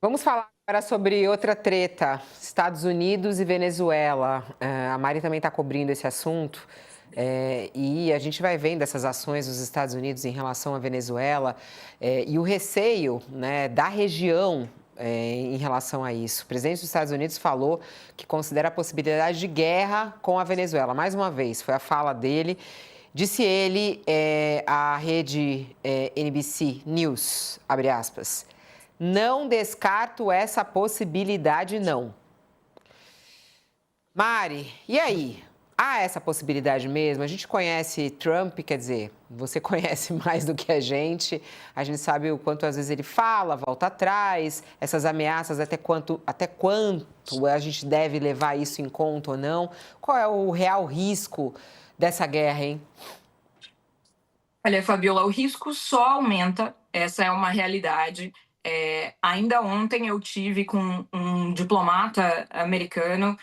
Vamos falar agora sobre outra treta, Estados Unidos e Venezuela. A Mari também está cobrindo esse assunto. E a gente vai vendo essas ações dos Estados Unidos em relação à Venezuela e o receio, né, da região em relação a isso. O presidente dos Estados Unidos falou que considera a possibilidade de guerra com a Venezuela. Mais uma vez, foi a fala dele. Disse ele à rede NBC News, abre aspas, não descarto essa possibilidade, não. Mari, e aí? Há essa possibilidade mesmo? A gente conhece Trump, quer dizer, você conhece mais do que a gente sabe o quanto às vezes ele fala, volta atrás, essas ameaças, até quanto a gente deve levar isso em conta ou não? Qual é o real risco dessa guerra, hein? Olha, Fabiola, o risco só aumenta, essa é uma realidade. Ainda ontem eu tive com um diplomata americano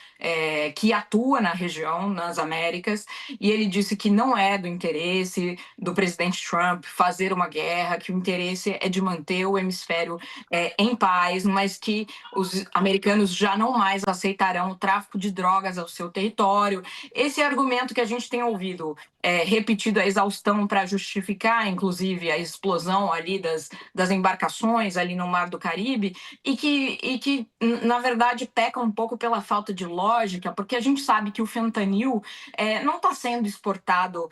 que atua na região, nas Américas, e ele disse que não é do interesse do presidente Trump fazer uma guerra, que o interesse é de manter o hemisfério em paz, mas que os americanos já não mais aceitarão o tráfico de drogas ao seu território. Esse argumento que a gente tem ouvido repetido a exaustão para justificar, inclusive, a explosão ali das embarcações ali no Mar do Caribe, e que, na verdade, peca um pouco pela falta de lógica, porque a gente sabe que o fentanil não está sendo exportado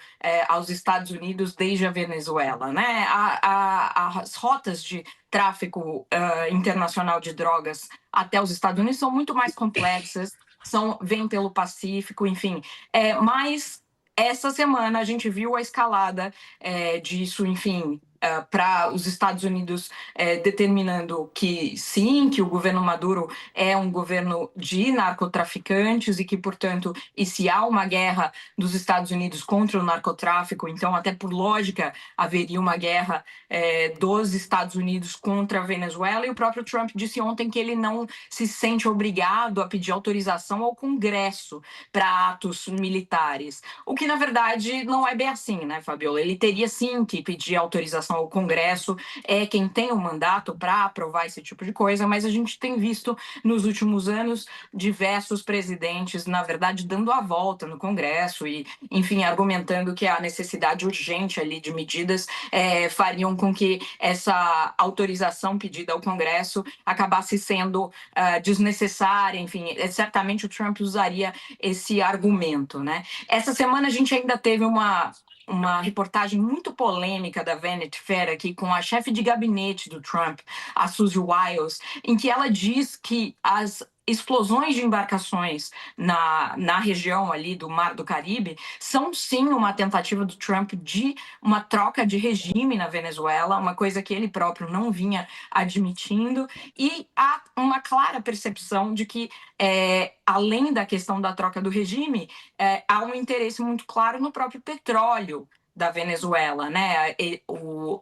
aos Estados Unidos desde a Venezuela, né? As rotas de tráfico internacional de drogas até os Estados Unidos são muito mais complexas, vêm pelo Pacífico, enfim. Mas essa semana a gente viu a escalada disso, enfim, para os Estados Unidos determinando que sim, que o governo Maduro é um governo de narcotraficantes e que, portanto, e se há uma guerra dos Estados Unidos contra o narcotráfico, então, até por lógica, haveria uma guerra dos Estados Unidos contra a Venezuela. E o próprio Trump disse ontem que ele não se sente obrigado a pedir autorização ao Congresso para atos militares. O que, na verdade, não é bem assim, né, Fabiola? Ele teria, sim, que pedir autorização ao Congresso, é quem tem o mandato para aprovar esse tipo de coisa, mas a gente tem visto, nos últimos anos, diversos presidentes, na verdade, dando a volta no Congresso e, enfim, argumentando que a necessidade urgente ali de medidas fariam com que essa autorização pedida ao Congresso acabasse sendo desnecessária, enfim, certamente o Trump usaria esse argumento, né? Essa semana a gente ainda teve uma reportagem muito polêmica da Vanity Fair aqui com a chefe de gabinete do Trump, a Suzy Wiles, em que ela diz que as explosões de embarcações na região ali do Mar do Caribe são sim uma tentativa do Trump de uma troca de regime na Venezuela, uma coisa que ele próprio não vinha admitindo, e há uma clara percepção de que além da questão da troca do regime, há um interesse muito claro no próprio petróleo da Venezuela, né?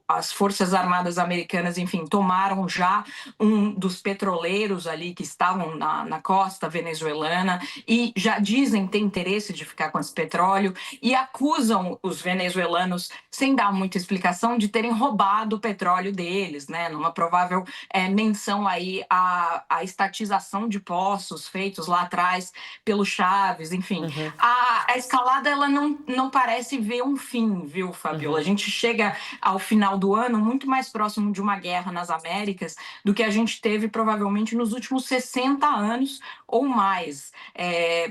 As Forças Armadas Americanas, enfim, tomaram já um dos petroleiros ali que estavam na costa venezuelana e já dizem ter interesse de ficar com esse petróleo e acusam os venezuelanos, sem dar muita explicação, de terem roubado o petróleo deles, né? Numa provável menção aí à estatização de poços feitos lá atrás pelo Chaves, enfim. Uhum, A escalada, ela não parece ver um fim, viu, Fabiola? A uhum. gente chega ao final do ano muito mais próximo de uma guerra nas Américas do que a gente teve provavelmente nos últimos 60 anos ou mais.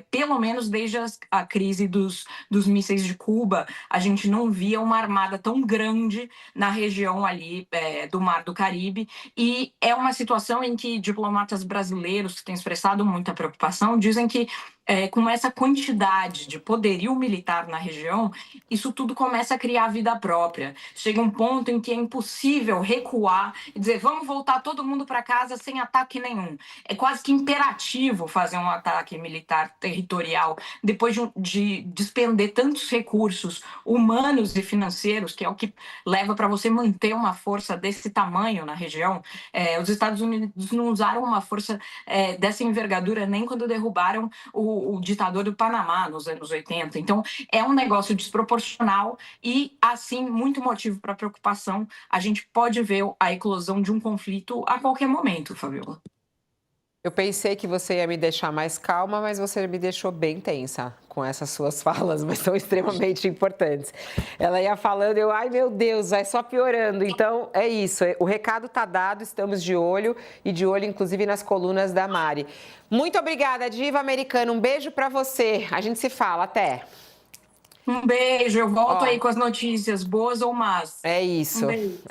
Pelo menos desde a crise dos mísseis de Cuba, a gente não via uma armada tão grande na região ali do Mar do Caribe, e é uma situação em que diplomatas brasileiros que têm expressado muita preocupação dizem que com essa quantidade de poderio militar na região, isso tudo começa a criar vida própria. Chega um ponto em que é impossível recuar e dizer vamos voltar todo mundo para casa sem ataque nenhum. É quase que imperativo fazer um ataque militar territorial depois de despender tantos recursos humanos e financeiros, que é o que leva para você manter uma força desse tamanho na região. Os Estados Unidos não usaram uma força dessa envergadura nem quando derrubaram o o ditador do Panamá nos anos 80. Então, é um negócio desproporcional e, assim, muito motivo para preocupação. A gente pode ver a eclosão de um conflito a qualquer momento, Fabiola. Eu pensei que você ia me deixar mais calma, mas você me deixou bem tensa com essas suas falas, mas são extremamente importantes. Ela ia falando, ai meu Deus, vai só piorando. Então é isso, o recado está dado, estamos de olho e de olho inclusive nas colunas da Mari. Muito obrigada, Diva Americana, um beijo para você. A gente se fala, até. Um beijo, eu volto aí com as notícias, boas ou más. É isso. Um beijo.